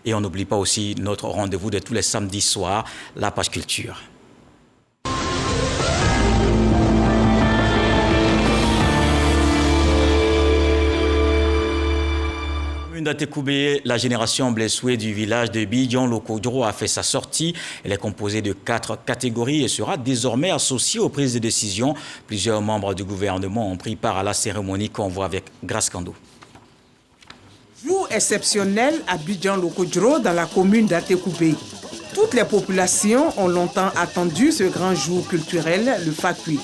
Et on n'oublie pas aussi notre rendez-vous de tous les samedis soirs, la page culture. D'Atekoubé, la génération blessée du village de Bidjan Lokodro a fait sa sortie. Elle est composée de 4 catégories et sera désormais associée aux prises de décision. Plusieurs membres du gouvernement ont pris part à la cérémonie qu'on voit avec Grace Kando. Jour exceptionnel à Bidjan Lokodro dans la commune d'Atekoubé. Toutes les populations ont longtemps attendu ce grand jour culturel, le Fakui.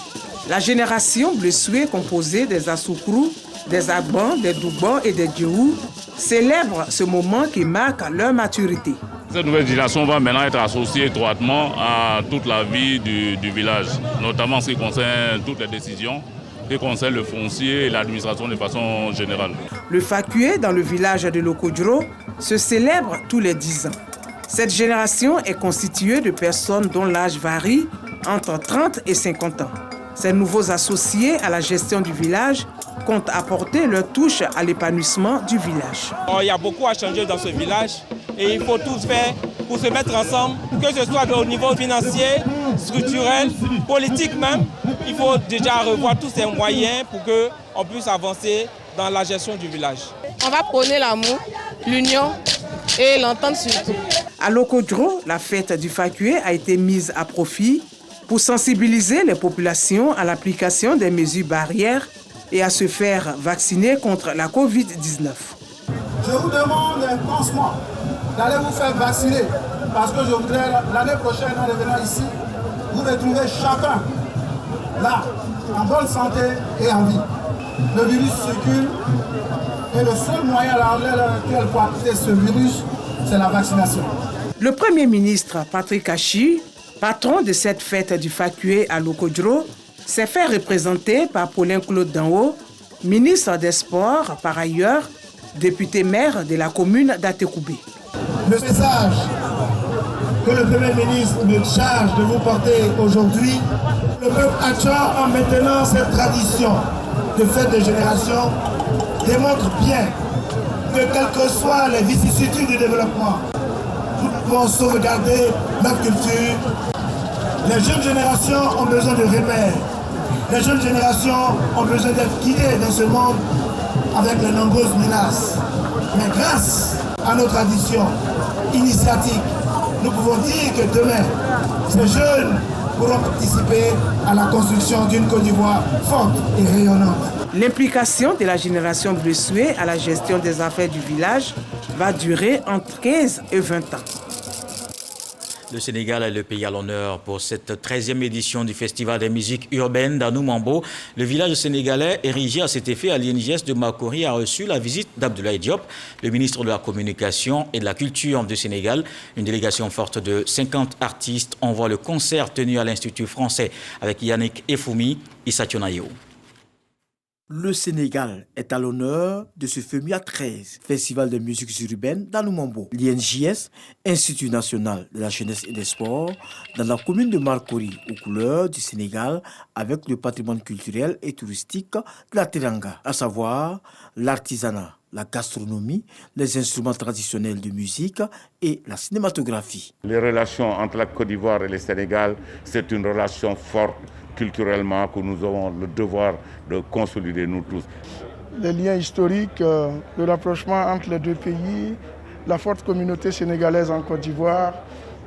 La génération blessée composée des Asoukrou, des Agbans, des Doubans et des Djehou célèbrent ce moment qui marque leur maturité. Cette nouvelle génération va maintenant être associée étroitement à toute la vie du village, notamment en ce qui concerne toutes les décisions, qui concernent le foncier et l'administration de façon générale. Le Fakui dans le village de Lokodro se célèbre tous les 10 ans. Cette génération est constituée de personnes dont l'âge varie entre 30 et 50 ans. Ces nouveaux associés à la gestion du village comptent apporter leur touche à l'épanouissement du village. Il y a beaucoup à changer dans ce village et il faut tous faire pour se mettre ensemble, que ce soit au niveau financier, structurel, politique même. Il faut déjà revoir tous ces moyens pour qu'on puisse avancer dans la gestion du village. On va prôner l'amour, l'union et l'entente surtout. À Lokodro, la fête du Fakui a été mise à profit pour sensibiliser les populations à l'application des mesures barrières et à se faire vacciner contre la Covid-19. Je vous demande franchement d'aller vous faire vacciner parce que je voudrais l'année prochaine, en revenant ici, vous retrouver chacun là, en bonne santé et en vie. Le virus circule et le seul moyen pour arrêter ce virus, c'est la vaccination. Le Premier ministre Patrick Achi, patron de cette fête du Fakui à Lokodro, s'est fait représenter par Paulin Claude Danho, ministre des Sports par ailleurs, député maire de la commune d'Atekoubé. Le message que le Premier ministre me charge de vous porter aujourd'hui, le peuple Hatcha, en maintenant cette tradition de fête de génération, démontre bien que quelles que soient les vicissitudes du développement, nous devons sauvegarder notre culture. Les jeunes générations ont besoin de repères. Les jeunes générations ont besoin d'être guidées dans ce monde avec les nombreuses menaces. Mais grâce à nos traditions initiatiques, nous pouvons dire que demain, ces jeunes pourront participer à la construction d'une Côte d'Ivoire forte et rayonnante. L'implication de la génération blessée à la gestion des affaires du village va durer entre 15 et 20 ans. Le Sénégal est le pays à l'honneur pour cette 13e édition du Festival des musiques urbaines d'Anoumambo. Le village sénégalais, érigé à cet effet à l'INGS de Makori, a reçu la visite d'Abdoulaye Diop, le ministre de la Communication et de la Culture du Sénégal. Une délégation forte de 50 artistes envoie le concert tenu à l'Institut français avec Yannick Efoumi, Issa Tionayo. Le Sénégal est à l'honneur de ce FEMIA 13, Festival de musiques urbaines d'Anoumambo. L'INJS, Institut national de la jeunesse et des sports, dans la commune de Marcory, aux couleurs du Sénégal, avec le patrimoine culturel et touristique de la Teranga, à savoir l'artisanat, la gastronomie, les instruments traditionnels de musique et la cinématographie. Les relations entre la Côte d'Ivoire et le Sénégal, c'est une relation forte culturellement que nous avons le devoir de consolider nous tous. Les liens historiques, le rapprochement entre les deux pays, la forte communauté sénégalaise en Côte d'Ivoire,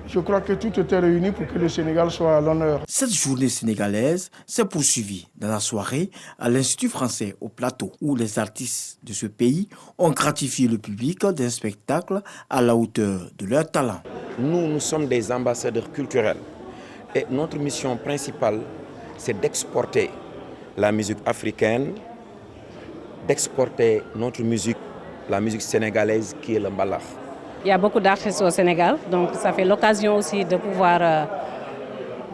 je crois que tout était réuni pour que le Sénégal soit à l'honneur. Cette journée sénégalaise s'est poursuivie dans la soirée à l'Institut français au Plateau, où les artistes de ce pays ont gratifié le public d'un spectacle à la hauteur de leur talent. Nous sommes des ambassadeurs culturels et notre mission principale, c'est d'exporter la musique africaine, d'exporter notre musique, la musique sénégalaise qui est le mbalax. Il y a beaucoup d'artistes au Sénégal, donc ça fait l'occasion aussi de pouvoir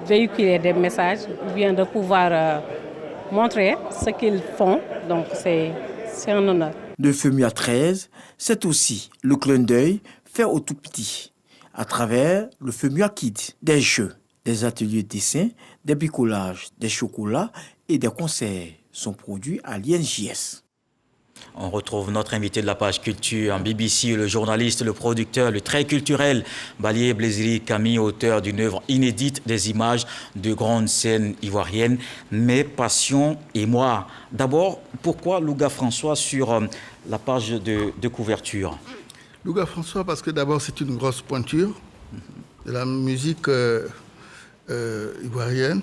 véhiculer des messages, ou bien de pouvoir montrer ce qu'ils font, donc c'est un honneur. Le FEMIA 13, c'est aussi le clin d'œil fait aux tout petits, à travers le FEMIA Kids, des jeux, des ateliers de dessin, des bricolages, des chocolats et des concerts sont produits à l'INJS. On retrouve notre invité de la page culture en BBC, le journaliste, le producteur, le très culturel Balié Blésiri Camille, auteur d'une œuvre inédite des images de grandes scènes ivoiriennes, Mes passions et moi. D'abord, pourquoi Louga François sur la page de couverture? Louga François, parce que d'abord c'est une grosse pointure de la musique ivoirienne,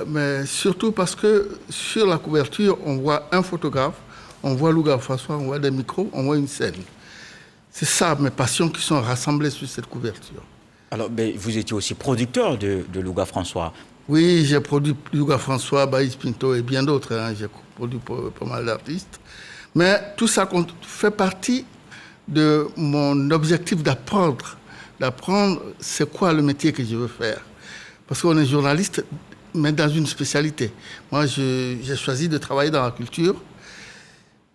mais surtout parce que sur la couverture, on voit un photographe, on voit Louga François, on voit des micros, on voit une scène. C'est ça mes passions qui sont rassemblées sur cette couverture. Alors, mais vous étiez aussi producteur de Louga François. Oui, j'ai produit Louga François, Baïs Pinto et bien d'autres. Hein. J'ai produit pas mal d'artistes. Mais tout ça fait partie de mon objectif d'apprendre. D'apprendre c'est quoi le métier que je veux faire. Parce qu'on est journaliste, mais dans une spécialité. Moi, j'ai choisi de travailler dans la culture.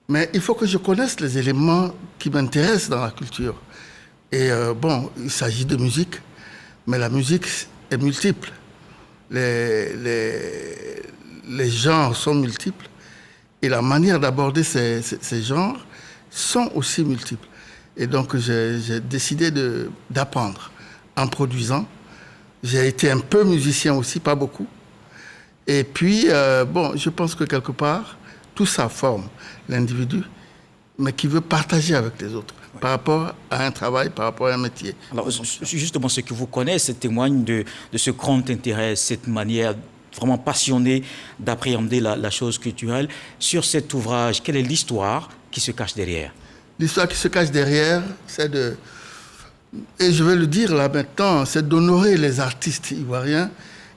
Mais il faut que je connaisse les éléments qui m'intéressent dans la culture. Et bon, il s'agit de musique, mais la musique est multiple. Les genres sont multiples et la manière d'aborder ces genres sont aussi multiples. Et donc, j'ai décidé d'apprendre en produisant. J'ai été un peu musicien aussi, pas beaucoup. Et puis, bon, je pense que quelque part, tout ça forme l'individu, mais qui veut partager avec les autres par rapport à un travail, par rapport à un métier. Alors, justement, ce que vous connaissez témoigne de ce grand intérêt, cette manière vraiment passionnée d'appréhender la chose culturelle. Sur cet ouvrage, quelle est l'histoire qui se cache derrière? L'histoire qui se cache derrière, c'est et je vais le dire là maintenant, c'est d'honorer les artistes ivoiriens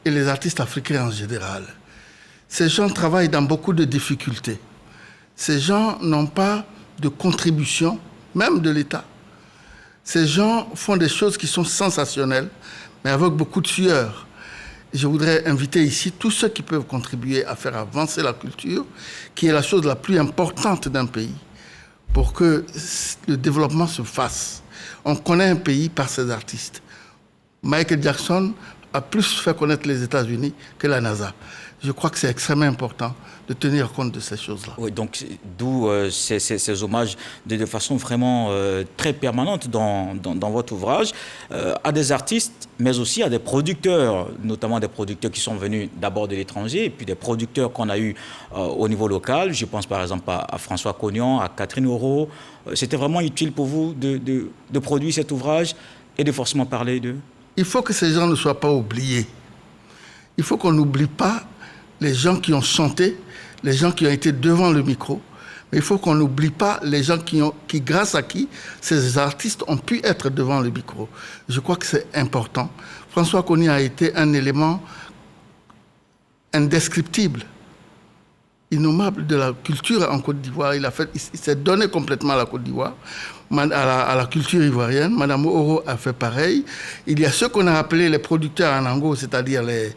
et les artistes africains en général. Ces gens travaillent dans beaucoup de difficultés. Ces gens n'ont pas de contribution, même de l'État. Ces gens font des choses qui sont sensationnelles, mais avec beaucoup de sueur. Je voudrais inviter ici tous ceux qui peuvent contribuer à faire avancer la culture, qui est la chose la plus importante d'un pays, pour que le développement se fasse. On connaît un pays par ses artistes. Michael Jackson a plus fait connaître les États-Unis que la NASA. Je crois que c'est extrêmement important de tenir compte de ces choses-là. Oui, donc d'où ces hommages de façon vraiment très permanente dans votre ouvrage à des artistes, mais aussi à des producteurs, notamment des producteurs qui sont venus d'abord de l'étranger, et puis des producteurs qu'on a eus au niveau local. Je pense par exemple à François Cognon, à Catherine Auro. C'était vraiment utile pour vous de produire cet ouvrage et de forcément parler d'eux? Il faut que ces gens ne soient pas oubliés. Il faut qu'on n'oublie pas les gens qui ont chanté, les gens qui ont été devant le micro. Mais il faut qu'on n'oublie pas les gens qui, grâce à qui ces artistes ont pu être devant le micro. Je crois que c'est important. François Cognon a été un élément indescriptible, innommable de la culture en Côte d'Ivoire. Il s'est donné complètement à la Côte d'Ivoire, à la culture ivoirienne. Madame Oro a fait pareil. Il y a ceux qu'on a appelés les producteurs en Ango, c'est-à-dire les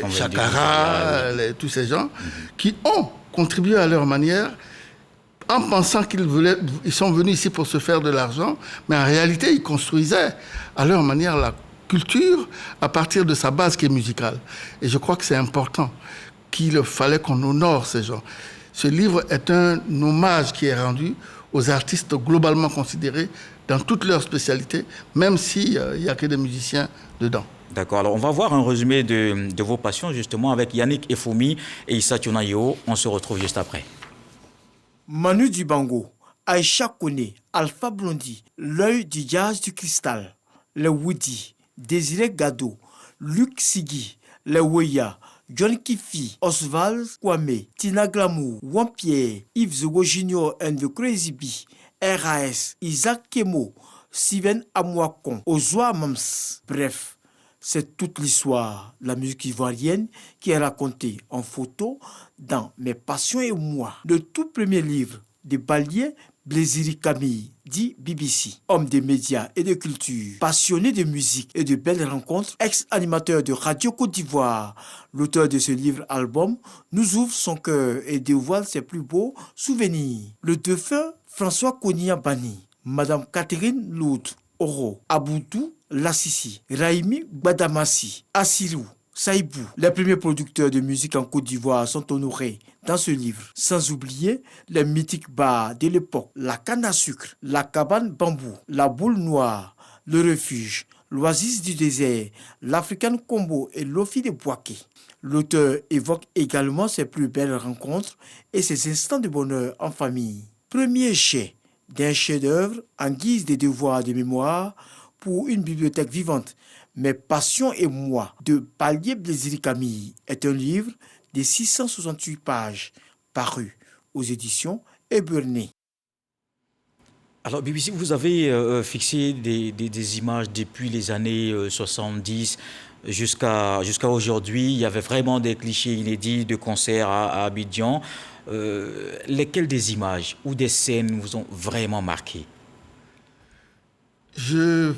Chakara, tous ces gens, qui ont contribué à leur manière en pensant ils sont venus ici pour se faire de l'argent, mais en réalité, ils construisaient à leur manière la culture à partir de sa base qui est musicale. Et je crois que c'est important qu'il fallait qu'on honore ces gens. Ce livre est un hommage qui est rendu aux artistes globalement considérés dans toutes leurs spécialités, même s'il n'y a que des musiciens dedans. D'accord. Alors, on va voir un résumé de vos passions, justement, avec Yannick Efoumi et Issa Tunayo. On se retrouve juste après. Manu Dibango, Aïcha Kone, Alpha Blondy, L'œil du jazz du cristal, Le Woody, Désiré Gado, Luc Sigui, Le Weya, John Kifi, Oswald Kwame, Tina Glamour, Wampierre, Yves Zogo Junior and the Crazy Bee, RAS, Isaac Kemo, Steven Amwakon, Ozoa Mams. Bref, c'est toute l'histoire de la musique ivoirienne qui est racontée en photo dans Mes passions et moi, le tout premier livre de Balié Blésiri Camille, dit BBC. Homme des médias et de culture, passionné de musique et de belles rencontres, ex-animateur de Radio Côte d'Ivoire, l'auteur de ce livre-album nous ouvre son cœur et dévoile ses plus beaux souvenirs. Le défunt François Cognon Bani, Madame Catherine Loud Oro, Aboudou Lassisi, Raimi Badamassi, Assirou, Saïbou. Les premiers producteurs de musique en Côte d'Ivoire sont honorés dans ce livre. Sans oublier les mythiques bars de l'époque, la canne à sucre, la cabane bambou, la boule noire, le refuge, l'oasis du désert, l'African Combo et l'Ophi de Boaké. L'auteur évoque également ses plus belles rencontres et ses instants de bonheur en famille. Premier jet d'un chef-d'œuvre en guise de devoir de mémoire pour une bibliothèque vivante. Mes passions et moi de Palier Blésiri Camille est un livre de 668 pages paru aux éditions Eberné. Alors, BBC, vous avez fixé des images depuis les années 70 jusqu'à aujourd'hui. Il y avait vraiment des clichés inédits de concerts à Abidjan. Lesquelles des images ou des scènes vous ont vraiment marqué? Je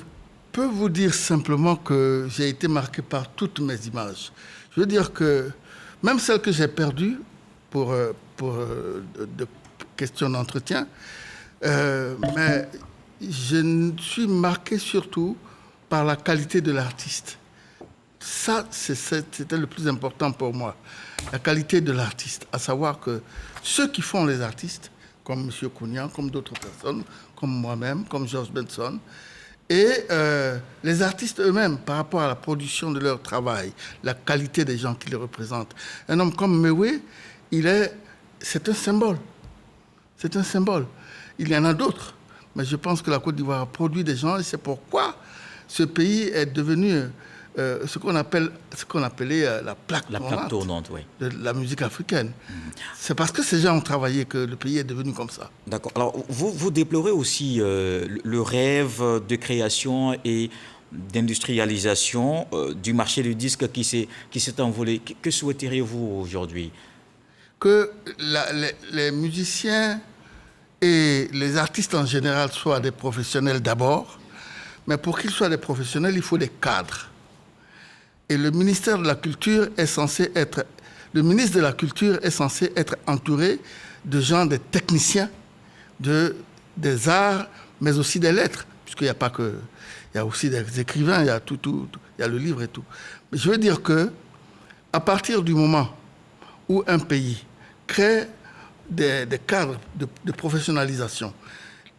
peux vous dire simplement que j'ai été marqué par toutes mes images. Je veux dire que même celles que j'ai perdues pour de questions d'entretien, mais je suis marqué surtout par la qualité de l'artiste. Ça, c'était le plus important pour moi, la qualité de l'artiste, à savoir que ceux qui font les artistes, comme M. Kounian, comme d'autres personnes, comme moi-même, comme George Benson, et les artistes eux-mêmes, par rapport à la production de leur travail, la qualité des gens qui les représentent. Un homme comme Mewe, c'est un symbole. C'est un symbole. Il y en a d'autres, mais je pense que la Côte d'Ivoire a produit des gens et c'est pourquoi ce pays est devenu ce qu'on appelait la plaque tournante oui. De la musique africaine. C'est parce que ces gens ont travaillé que le pays est devenu comme ça. D'accord. Alors, vous déplorez aussi le rêve de création et d'industrialisation du marché du disque qui s'est envolé. Que souhaiteriez-vous aujourd'hui? Que les musiciens et les artistes en général soient des professionnels d'abord, mais pour qu'ils soient des professionnels, il faut des cadres. Et le ministère de la Culture est censé être... Le ministre de la Culture est censé être entouré de gens, des techniciens, des arts, mais aussi des lettres. Puisqu'il n'y a pas que... Il y a aussi des écrivains, il y a tout, il y a le livre et tout. Mais je veux dire que, à partir du moment où un pays crée des cadres de professionnalisation,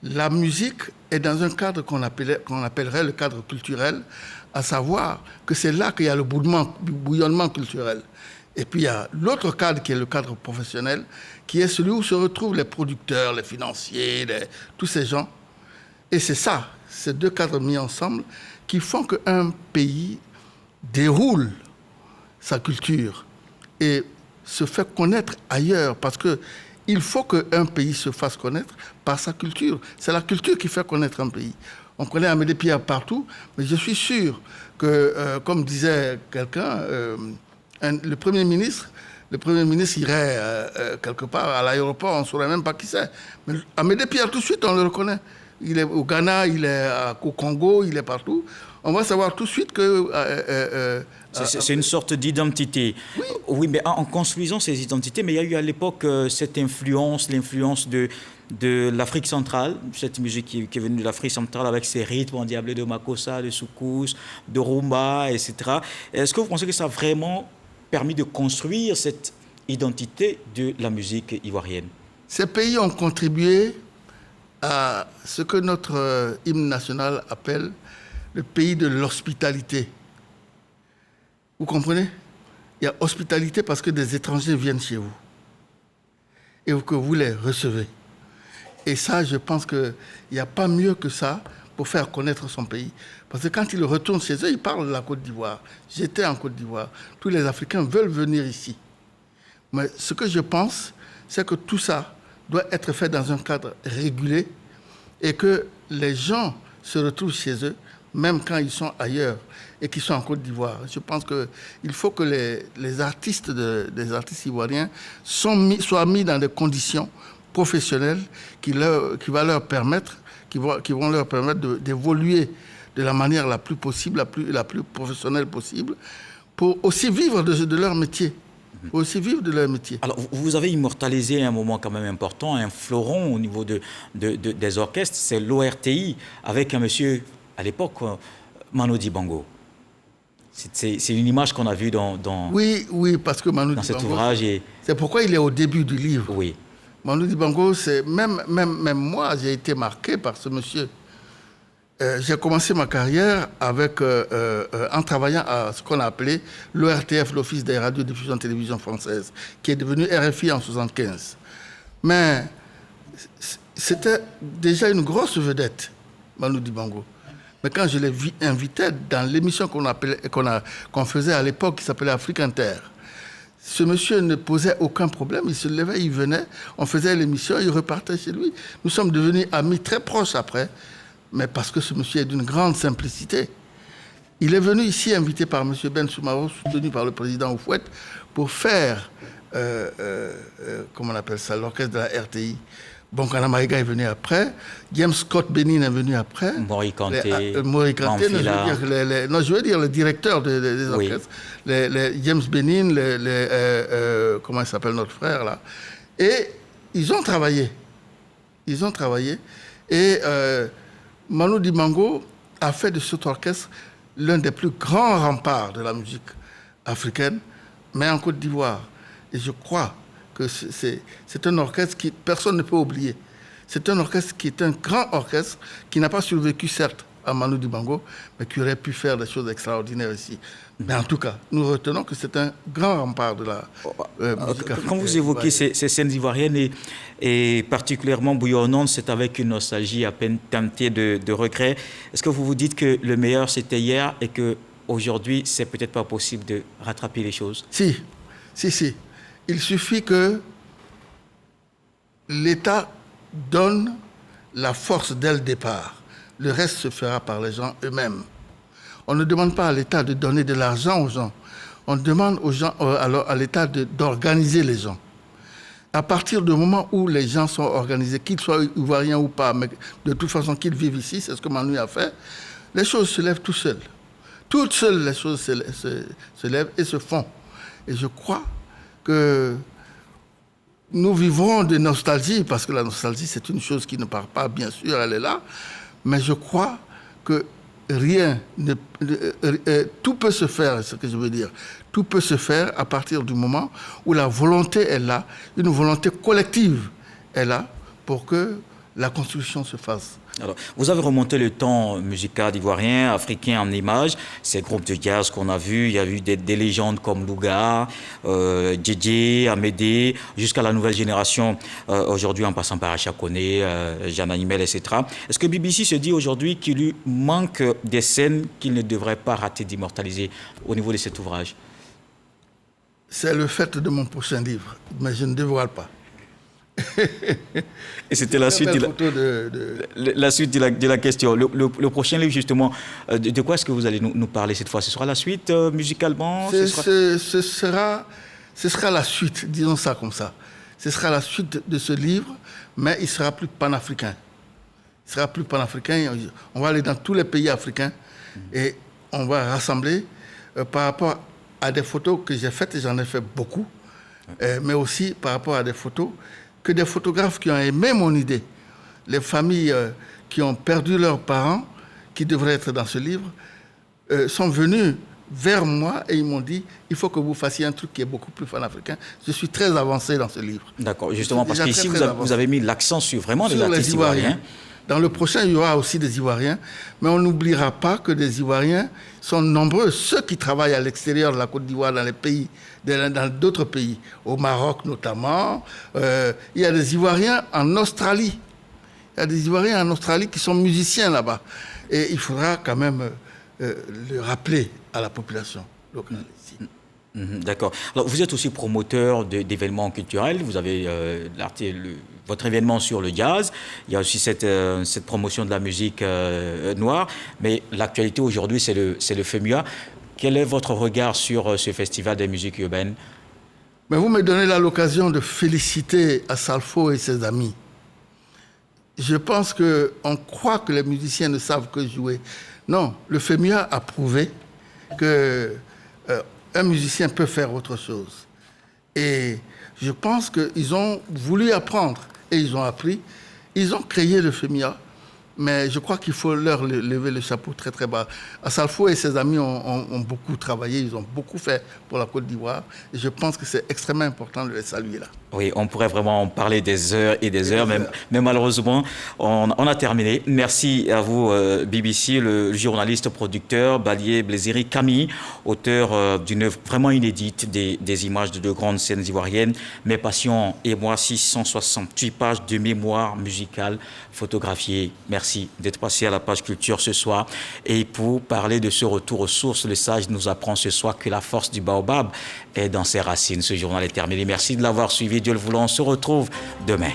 la musique est dans un cadre qu'on appellerait le cadre culturel, à savoir que c'est là qu'il y a le bouillonnement culturel. Et puis il y a l'autre cadre qui est le cadre professionnel, qui est celui où se retrouvent les producteurs, les financiers, tous ces gens. Et c'est ça, ces deux cadres mis ensemble, qui font qu'un pays déroule sa culture et se fait connaître ailleurs, parce qu'il faut qu'un pays se fasse connaître par sa culture. C'est la culture qui fait connaître un pays. On connaît Amédée Pierre partout, mais je suis sûr que, comme disait quelqu'un, le Premier ministre irait quelque part à l'aéroport, on ne saurait même pas qui c'est. Mais Amédée Pierre, tout de suite, on le reconnaît. Il est au Ghana, il est au Congo, il est partout. On va savoir tout de suite que... c'est une sorte d'identité. Oui. Oui, mais en construisant ces identités, mais il y a eu à l'époque cette influence, l'influence de l'Afrique centrale, cette musique qui est venue de l'Afrique centrale avec ses rythmes endiablés de Makossa, de Soukous, de Rumba, etc. Est-ce que vous pensez que ça a vraiment permis de construire cette identité de la musique ivoirienne? Ces pays ont contribué à ce que notre hymne national appelle le pays de l'hospitalité. Vous comprenez? Il y a hospitalité parce que des étrangers viennent chez vous et que vous les recevez. Et ça, je pense qu'il n'y a pas mieux que ça pour faire connaître son pays. Parce que quand ils retournent chez eux, ils parlent de la Côte d'Ivoire. J'étais en Côte d'Ivoire. Tous les Africains veulent venir ici. Mais ce que je pense, c'est que tout ça doit être fait dans un cadre régulé et que les gens se retrouvent chez eux, même quand ils sont ailleurs et qu'ils sont en Côte d'Ivoire. Je pense qu'il faut que les artistes ivoiriens soient mis dans des conditions professionnelles qui vont leur permettre d'évoluer de la manière la plus possible, la plus professionnelle possible, pour aussi vivre de leur métier. Alors, vous avez immortalisé un moment quand même important, un fleuron au niveau des orchestres, c'est l'ORTI, avec un monsieur, à l'époque, Manu Dibango. C'est une image qu'on a vue dans oui, parce que Manu cet Dibango, ouvrage. C'est pourquoi il est au début du livre. Oui. Manu Dibango, même moi, j'ai été marqué par ce monsieur. J'ai commencé ma carrière en travaillant à ce qu'on a appelé l'ORTF, l'Office des radiodiffusions télévision française, qui est devenu RFI en 1975. Mais c'était déjà une grosse vedette, Manu Dibango. Mais quand je l'ai invité dans l'émission qu'on faisait à l'époque, qui s'appelait Afrique Inter, ce monsieur ne posait aucun problème. Il se levait, il venait, on faisait l'émission, il repartait chez lui. Nous sommes devenus amis très proches après, mais parce que ce monsieur est d'une grande simplicité. Il est venu ici invité par M. Ben Soumaro, soutenu par le président Oufouette, pour faire, comment on appelle ça, l'orchestre de la RTI. Bonkana Maïga est venu après, James Scott Benin est venu après. Mori Kanté, je veux dire le directeur des orchestres, les James Benin, comment il s'appelle notre frère là. Et ils ont travaillé. Et Manu Dibango a fait de cet orchestre l'un des plus grands remparts de la musique africaine, mais en Côte d'Ivoire. Et je crois que c'est un orchestre que personne ne peut oublier. C'est un orchestre qui est un grand orchestre, qui n'a pas survécu, certes, à Manu Dibango, mais qui aurait pu faire des choses extraordinaires ici. Mais en tout cas, nous retenons que c'est un grand rempart de la musique africaine. Quand vous évoquez ces scènes ivoiriennes et particulièrement bouillonnantes, c'est avec une nostalgie à peine teintée de regret. Est-ce que vous vous dites que le meilleur, c'était hier et qu'aujourd'hui, c'est peut-être pas possible de rattraper les choses? Si. Il suffit que l'État donne la force dès le départ. Le reste se fera par les gens eux-mêmes. On ne demande pas à l'État de donner de l'argent aux gens. On demande à l'État d'organiser les gens. À partir du moment où les gens sont organisés, qu'ils soient ivoiriens ou pas, mais de toute façon qu'ils vivent ici, c'est ce que Manu a fait, les choses se lèvent tout seules. Toutes seules, les choses se lèvent et se font. Et je crois que nous vivrons de nostalgie, parce que la nostalgie, c'est une chose qui ne part pas, bien sûr, elle est là, mais je crois que tout peut se faire, c'est ce que je veux dire. Tout peut se faire à partir du moment où la volonté est là, une volonté collective est là, pour que la construction se fasse. Alors, vous avez remonté le temps musical ivoirien, africain en images, ces groupes de jazz qu'on a vus, il y a eu des légendes comme Louga, Djedje, Amédée, jusqu'à la nouvelle génération, aujourd'hui en passant par Acha Koné, Jeanne Animel, etc. Est-ce que BBC se dit aujourd'hui qu'il lui manque des scènes qu'il ne devrait pas rater d'immortaliser au niveau de cet ouvrage? C'est le fait de mon prochain livre, mais je ne dévoile pas. Et c'était la suite de la question. Le prochain livre, justement, de quoi est-ce que vous allez nous parler cette fois? Ce sera la suite musicalement? Ce sera la suite, disons ça comme ça. Ce sera la suite de ce livre, mais il sera plus panafricain. Il sera plus panafricain. On va aller dans tous les pays africains et on va rassembler par rapport à des photos que j'ai faites, et j'en ai fait beaucoup, mais aussi par rapport à des photos que des photographes qui ont aimé mon idée, les familles qui ont perdu leurs parents, qui devraient être dans ce livre, sont venus vers moi et ils m'ont dit « il faut que vous fassiez un truc qui est beaucoup plus panafricain ». Je suis très avancé dans ce livre. D'accord, justement, parce qu'ici, vous avez mis l'accent sur vraiment les artistes ivoiriens. Dans le prochain, il y aura aussi des Ivoiriens, mais on n'oubliera pas que des Ivoiriens sont nombreux, ceux qui travaillent à l'extérieur de la Côte d'Ivoire, dans les pays, dans d'autres pays, au Maroc notamment. Il y a des Ivoiriens en Australie. Il y a des Ivoiriens en Australie qui sont musiciens là-bas. Et il faudra quand même le rappeler à la population locale ici. D'accord. Alors, vous êtes aussi promoteur d'événements culturels. Vous avez votre événement sur le jazz. Il y a aussi cette promotion de la musique noire. Mais l'actualité aujourd'hui, c'est le FEMUA. Quel est votre regard sur ce festival des musiques urbaines? Mais vous me donnez l'occasion de féliciter Assalfo et ses amis. Je pense qu'on croit que les musiciens ne savent que jouer. Non, le FEMUA a prouvé que un musicien peut faire autre chose. Et je pense qu'ils ont voulu apprendre et ils ont appris. Ils ont créé le FEMUA Mais je crois qu'il faut leur lever le chapeau très très bas. Assalfo et ses amis ont beaucoup travaillé, ils ont beaucoup fait pour la Côte d'Ivoire. Et je pense que c'est extrêmement important de les saluer là. Oui, on pourrait vraiment en parler des heures et des heures, mais malheureusement, on a terminé. Merci à vous, BBC, le journaliste producteur, Balié Blésiri Camille, auteur d'une œuvre vraiment inédite, des images de grandes scènes ivoiriennes. Mes passions et moi, 668 pages de mémoire musicale photographiée. Merci d'être passé à la page culture ce soir. Et pour parler de ce retour aux sources, le sage nous apprend ce soir que la force du baobab est dans ses racines. Ce journal est terminé. Merci de l'avoir suivi. Dieu le voulant, on se retrouve demain.